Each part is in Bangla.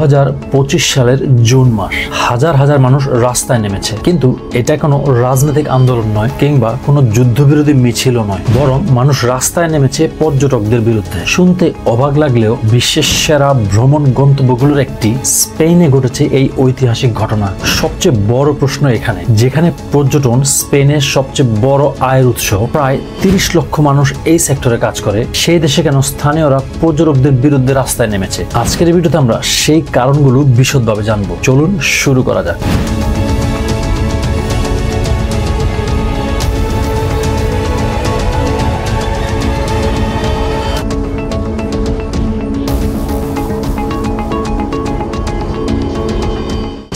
2025 সালের জুন মাস। হাজার হাজার মানুষ রাস্তায় নেমেছে, কিন্তু এটা কোনো রাজনৈতিক আন্দোলন নয় কিংবা কোনো যুদ্ধবিরোধী মিছিলও নয়, বরং মানুষ রাস্তায় নেমেছে পর্যটকদের বিরুদ্ধে। শুনতে অবাক লাগলেও বিশ্বের সেরা ভ্রমণ গন্তব্যগুলোর একটি স্পেনে ঘটেছে এই ঐতিহাসিক ঘটনা। সবচেয়ে বড় প্রশ্ন এখানে, যেখানে পর্যটন স্পেনের সবচেয়ে বড় আয়ের উৎস, প্রায় 30 লক্ষ মানুষ এই সেক্টরে কাজ করে, সেই দেশে কেন স্থানীয়রা পর্যটকদের বিরুদ্ধে রাস্তায় নেমেছে? আজকের ভিডিওতে আমরা সেই কারণগুলো বিশদভাবে জানবো। চলুন শুরু করা যাক।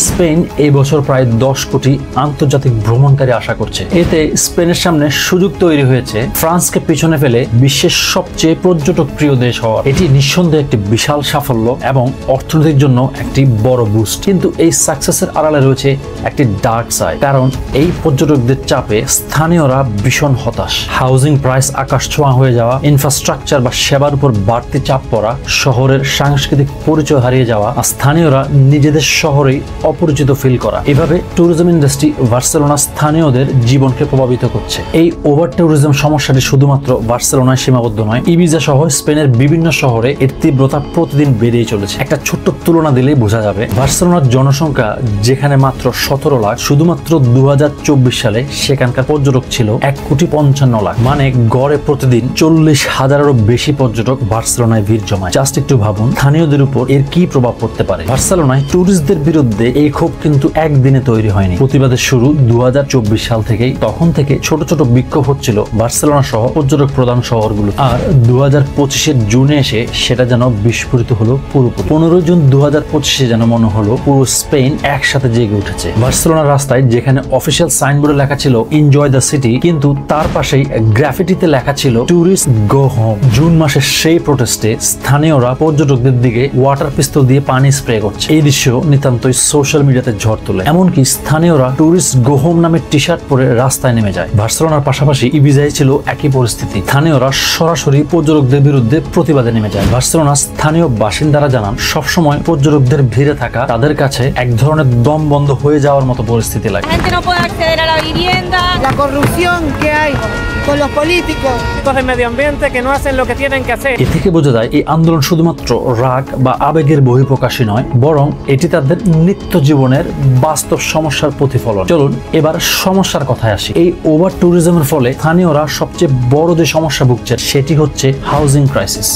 স্পেন এই বছর প্রায় 10 কোটি আন্তর্জাতিক ভ্রমণকারী আশা করছে। এতে স্পেনের সামনে সুযোগ তৈরি হয়েছে ফ্রান্সকে পিছনে ফেলে বিশ্বের সবচেয়ে পর্যটক প্রিয় দেশ হওয়ার। এটি নিঃসন্দেহে একটি বিশাল সাফল্য এবং অর্থনীতির জন্য একটি বড় বুস্ট। কিন্তু এই সাকসেসের আড়ালে রয়েছে একটি ডার্ক সাইড, কারণ এই পর্যটকদের চাপে স্থানীয়রা ভীষণ হতাশ। হাউজিং প্রাইস আকাশ ছোঁয়া হয়ে যাওয়া, ইনফ্রাস্ট্রাকচার বা সেবার উপর বাড়তি চাপ পড়া, শহরের সাংস্কৃতিক পরিচয় হারিয়ে যাওয়া, আর স্থানীয়রা নিজেদের শহরেই অপরিচিত ফিল করা। এভাবে ট্যুরিজম ইন্ডাস্ট্রি বার্সেলোনা স্থানীয়দের জীবনকে প্রভাবিত করছে। এই ওভার ট্যুরিজম সমস্যাটি শুধুমাত্র বার্সেলোনায় সীমাবদ্ধ নয়, ইবিজা সহ স্পেনের বিভিন্ন শহরে এর তীব্রতা প্রতিদিন বেড়েই চলেছে। একটা ছোট্ট তুলনা দিলেই বোঝা যাবে, বার্সেলোনার জনসংখ্যা যেখানে মাত্র 17 লাখ, শুধুমাত্র 2024 সালে সেখানকার পর্যটক ছিল 1,55,00,000। মানে গড়ে প্রতিদিন 40,000-এরও বেশি পর্যটক বার্সেলোনায় ভিড় জমায়। জাস্ট একটু ভাবুন স্থানীয়দের উপর এর কি প্রভাব পড়তে পারে। বার্সেলোনায় ট্যুরিস্টদের বিরুদ্ধে এই ক্ষোভ কিন্তু একদিনে তৈরি হয়নি। প্রতিবাদের শুরু 2024 সাল থেকেই। তখন থেকে ছোট ছোট বিক্ষোভ হচ্ছিল বার্সেলোনা সহ পর্যটক প্রধান শহরগুলো। আর 2025-এর জুনে এসে সেটা যেন বিস্ফোরিত হলো পুরোপুরি। 15 জুন 2025-এ যেন মনে হলো পুরো স্পেন একসাথে জেগে উঠেছে। বার্সেলোনার রাস্তায় যেখানে অফিসিয়াল সাইনবোর্ডে লেখা ছিল এনজয় দ্য সিটি, কিন্তু তার পাশেই গ্রাফিটিতে লেখা ছিল ট্যুরিস্ট গো হোম। জুন মাসের সেই প্রোটেস্টে স্থানীয়রা পর্যটকদের দিকে ওয়াটার পিস্তল দিয়ে পানি স্প্রে করছে। এই দৃশ্য নিতান্তই সোশ্যাল মিডিয়াতে ঝড় তোলে। এমনকি স্থানীয়রা ট্যুরিস্ট গো হোম নামের টি শার্ট পরে রাস্তায় নেমে যায়। বার্সেলোনার পাশাপাশি ইবিজায় ছিল একই পরিস্থিতি। স্থানীয়রা সরাসরি পর্যটকদের বিরুদ্ধে প্রতিবাদে নেমে যায়। বার্সেলোনার স্থানীয় বাসিন্দারা জানান, সবসময় পর্যটকদের ভিড়ে থাকা তাদের কাছে এক ধরনের দম বন্ধ হয়ে যাওয়ার মতো পরিস্থিতি লাগে। এ থেকে বোঝা যায় এই আন্দোলন শুধুমাত্র রাগ বা আবেগের বহিঃপ্রকাশই নয়, বরং এটি তাদের নিত্য জীবনের বাস্তব সমস্যার প্রতিফলন। চলুন এবার সমস্যার কথায় আসি। এই ওভার ট্যুরিজমের ফলে স্থানীয়রা সবচেয়ে বড় যে সমস্যা ভুগছে সেটি হচ্ছে হাউজিং ক্রাইসিস।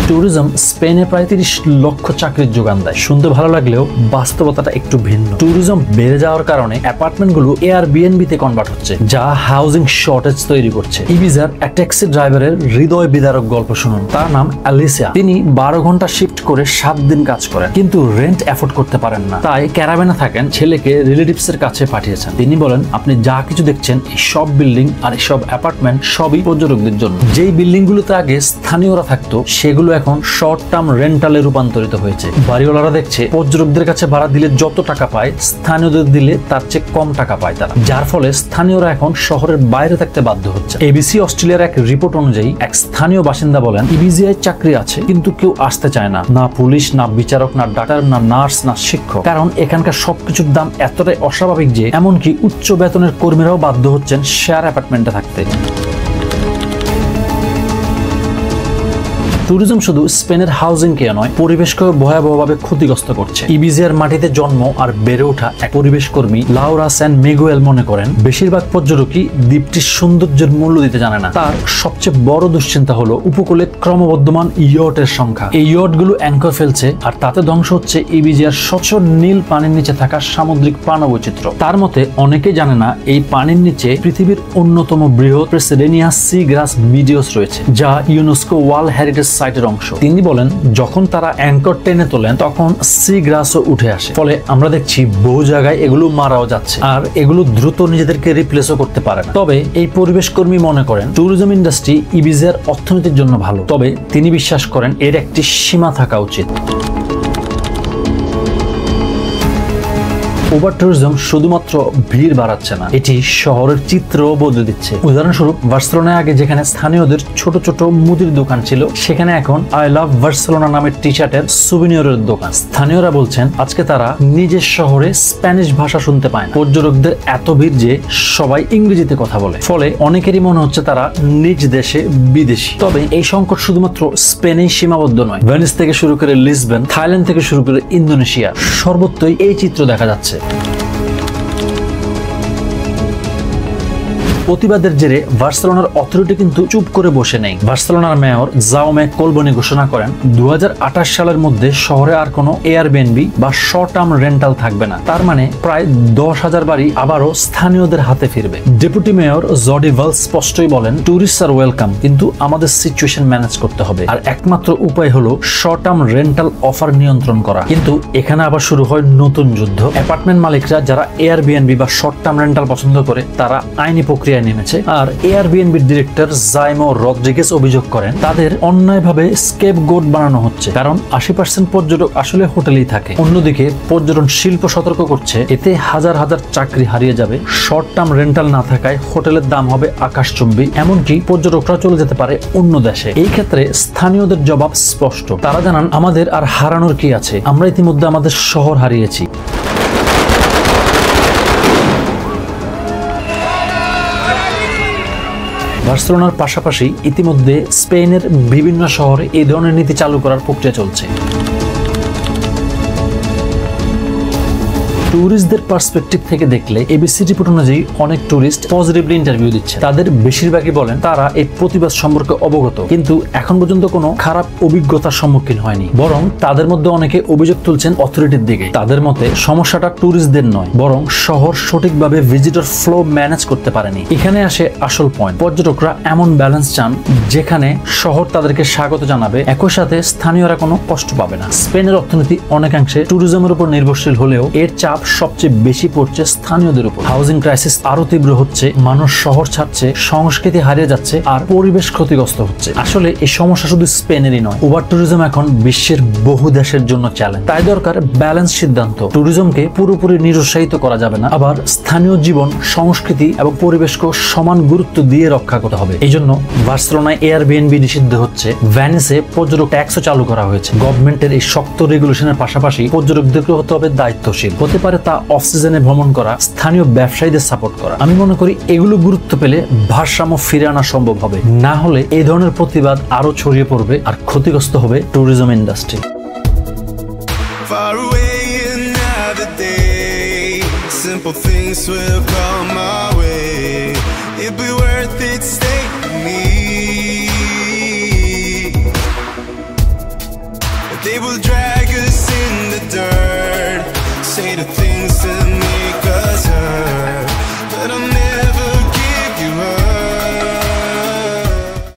ট্যুরিজম স্পেনে প্রায় 30 লক্ষ চাকরির যোগান দেয়। শুনতে ভালো লাগলেও বাস্তবতাটা একটু ভিন্ন। ট্যুরিজম বেড়ে যাওয়ার কারণে অ্যাপার্টমেন্টগুলো এয়ারবিএনবি-তে কনভার্ট হচ্ছে, যা হাউজিং শর্টেজ তৈরি করছে। ইবিজার এক ট্যাক্সি ড্রাইভারের হৃদয় বিদারক গল্প শুনুন। তার নাম অ্যালিসিয়া। তিনি 12 ঘন্টা শিফট করে 7 দিন কাজ করেন, কিন্তু রেন্ট অ্যাফোর্ড করতে পারেন না, তাই ক্যারাভেনে থাকেন। ছেলেকে রিলেটিভস এর কাছে পাঠিয়েছেন। তিনি বলেন, আপনি যা কিছু দেখছেন এই সব বিল্ডিং আর এই সব অ্যাপার্টমেন্ট সবই পর্যটকদের জন্য। যেই বিল্ডিং গুলোতে আগে স্থানীয়রা থাকতো সেগুলো এখন শর্ট টার্ম রেন্টালে রূপান্তরিত হয়েছে। বাড়িওয়ালারা দেখছে পর্যটকদের কাছে ভাড়া দিলে যত টাকা পায়, স্থানীয়দের দিলে তার চেয়ে কম টাকা পায় তারা, যার ফলে স্থানীয়রা এখন শহরের বাইরে থাকতে বাধ্য হচ্ছে। এবিসি অস্ট্রেলিয়ার এক রিপোর্ট অনুযায়ী এক স্থানীয় বাসিন্দা বলেন, ইবিজিআই চাকরি আছে কিন্তু কেউ আসতে চায় না, না পুলিশ, না বিচারক, না ডাক্তার, না নার্স, না শিক্ষক। কারণ এখানকার সবকিছুর দাম এতটাই অস্বাভাবিক যে এমনকি উচ্চ বেতনের কর্মীরাও বাধ্য হচ্ছেন শেয়ার অ্যাপার্টমেন্টে থাকতে। ট্যুরিজম শুধু স্পেনের হাউজিং কে নয়, পরিবেশকে ভয়াবহভাবে ক্ষতিগ্রস্ত করছে। ইবিজার মাটিতে জন্ম আর বেড়ে ওঠা এক পরিবেশ কর্মী লাউরা স্যান মিগুয়েল মনে করেন, বেশিরভাগ পর্যটকই দ্বীপটির সৌন্দর্যের মূল্য দিতে জানে না। তার সবচেয়ে বড় দুশ্চিন্তা হলো উপকূলে ক্রমবর্ধমান ইয়টের সংখ্যা। এই ইয়টগুলো অ্যাঙ্কর ফেলছে আর তাতে ধ্বংস হচ্ছে ইবিজার স্বচ্ছ নীল পানির নিচে থাকা সামুদ্রিক প্রাণবৈচিত্র্য। তার মতে অনেকেই জানে না এই পানির নিচে পৃথিবীর অন্যতম বৃহৎ প্রেসিডেনিয়া সি গ্রাস মিডিওস রয়েছে, যা ইউনেস্কো ওয়ার্ল্ড হেরিটেজ সাইটের অংশ। তিনি বলেন, যখন তারা অ্যাঙ্কর টেনে তোলেন তখন সি গ্রাসও উঠে আসে, ফলে আমরা দেখছি বহু জায়গায় এগুলো মারাও যাচ্ছে আর এগুলো দ্রুত নিজেদেরকে রিপ্লেসও করতে পারে না। তবে এই পরিবেশ কর্মী মনে করেন ট্যুরিজম ইন্ডাস্ট্রি ইবিজার অর্থনীতির জন্য ভালো, তবে তিনি বিশ্বাস করেন এর একটি সীমা থাকা উচিত। ওভার ট্যুরিজম শুধুমাত্র ভিড় বাড়াচ্ছে না, এটি শহরের চিত্রও বদলে দিচ্ছে। উদাহরণস্বরূপ বার্সেলোনায় আগে যেখানে স্থানীয়দের ছোট ছোট মুদির দোকান ছিল, সেখানে এখন আই লাভ বার্সেলোনা নামের টি শার্টের সুভিনিয়রের দোকান। স্থানীয়রা বলছেন আজকে তারা নিজের শহরে স্প্যানিশ ভাষা শুনতে পায় না। পর্যটকদের এত ভিড় যে সবাই ইংরেজিতে কথা বলে, ফলে অনেকেরই মনে হচ্ছে তারা নিজ দেশে বিদেশি। তবে এই সংকট শুধুমাত্র স্পেনেই সীমাবদ্ধ নয়। ভেনিস থেকে শুরু করে লিসবন, থাইল্যান্ড থেকে শুরু করে ইন্দোনেশিয়া, সর্বত্রই এই চিত্র দেখা যাচ্ছে। প্রতিবাদের জেরে বার্সেলোনার অথরিটি কিন্তু চুপ করে বসে নেই। বার্সেলোনার মেয়র জাউমে কোলবনি ঘোষণা করেন 2028 সালের মধ্যে শহরে আর কোনো এয়ারবিএনবি বা শর্ট টার্ম রেন্টাল থাকবে না। তার মানে প্রায় 10,000 বাড়ি আবারও স্থানীয়দের হাতে ফিরবে। ডেপুটি মেয়র জর্ডি ভালস স্পষ্টই বলেন, ট্যুরিস্ট আর ওয়েলকাম, কিন্তু আমাদের সিচুয়েশন ম্যানেজ করতে হবে, আর একমাত্র উপায় হলো শর্ট টার্ম রেন্টাল অফার নিয়ন্ত্রণ করা। কিন্তু এখানে আবার শুরু হয় নতুন যুদ্ধ। অ্যাপার্টমেন্ট মালিকরা যারা এয়ারবিএনবি বা শর্ট টার্ম রেন্টাল পছন্দ করে, তারা আইনি প্রক্রিয়া নেমেছে। আর এয়ারবিএনবির ডিরেক্টর জাইমো রদ্রিগেজ অভিযোগ করেন তাদের অন্যায়ভাবে স্কেপগোট বানানো হচ্ছে, কারণ 80% পর্যটক আসলে হোটেলেই থাকে। অন্যদিকে পর্যটন শিল্প সতর্ক করছে, এতে হাজার হাজার চাকরি হারিয়ে যাবে। শর্ট টার্ম রেন্টাল না থাকায় হোটেলের দাম হবে আকাশচুম্বী, এমনকি পর্যটকরা চলে যেতে পারে অন্য দেশে। এই ক্ষেত্রে স্থানীয়দের জবাব স্পষ্ট। তারা জানান, আমাদের আর হারানোর কি আছে, আমরা ইতিমধ্যে আমাদের শহর হারিয়েছি। বার্সেলোনার পাশাপাশি ইতিমধ্যে স্পেনের বিভিন্ন শহরে এই ধরনের নীতি চালু করার প্রক্রিয়া চলছে। ট্যুরিস্টদের পার্সপেক্টিভ থেকে দেখলে এবিসি রিপোর্ট অনুযায়ী অনেক ট্যুরিস্ট পজিটিভলি ইন্টারভিউ দিচ্ছে। তাদের বেশিরভাগই বলেন তারা এই প্রতিবাদ সম্পর্কে অবগত, কিন্তু এখন পর্যন্ত কোনো খারাপ অভিজ্ঞতার সম্মুখীন হয়নি। বরং তাদের মধ্যে অনেকে অভিযোগ তুলছেন অথরিটির দিকে। তাদের মতে সমস্যাটা ট্যুরিস্টদের নয়, বরং শহর সঠিকভাবে ভিজিটর ফ্লো ম্যানেজ করতে পারেনি। এখানে আসে আসল পয়েন্ট। পর্যটকরা এমন ব্যালেন্স চান যেখানে শহর তাদেরকে স্বাগত জানাবে, একই সাথে স্থানীয়রা কোনো কষ্ট পাবে না। স্পেনের অর্থনীতি অনেকাংশে ট্যুরিজমের উপর নির্ভরশীল হলেও এর চাপ সবচেয়ে বেশি পড়ছে স্থানীয়দের উপর। হাউজিং ক্রাইসিস আরো তীব্র হচ্ছে, মানুষ শহর ছাড়ছে, সংস্কৃতি হারিয়ে যাচ্ছে, আর পরিবেশ ক্ষতিগ্রস্ত হচ্ছে। আসলে এই সমস্যা শুধু স্পেনেরই নয়, ওভার ট্যুরিজম এখন বিশ্বের বহু দেশের জন্য চ্যালেঞ্জ। তাই দরকার ব্যালেন্স সিদ্ধান্ত। ট্যুরিজমকে পুরোপুরি নিরুৎসাহিত করা যাবে না, আবার স্থানীয় জীবন, সংস্কৃতি এবং পরিবেশকে সমান গুরুত্ব দিয়ে রক্ষা করতে হবে। এই জন্য বার্সেলোনায় এয়ারবিএনবি নিষিদ্ধ হচ্ছে, ভেনিসে পর্যটক ট্যাক্সও চালু করা হয়েছে। গভর্নমেন্টের এই শক্ত রেগুলেশনের পাশাপাশি পর্যটকদেরকে হতে হবে দায়িত্বশীল। হতে পারে তা অফ সিজনে ভ্রমণ করা, স্থানীয় ব্যবসায়ীদের সাপোর্ট করা। আমি মনে করি এগুলো গুরুত্ব পেলে ভারসাম্য ফিরে আনা সম্ভব হবে। না হলে এই ধরনের প্রতিবাদ আরো ছড়িয়ে পড়বে আর ক্ষতিগ্রস্ত হবে tourism industry. Simple things will come my way. It'd be worth it, stay with me. They will drag us in the dirt, say the things that make us hurt, but I'm never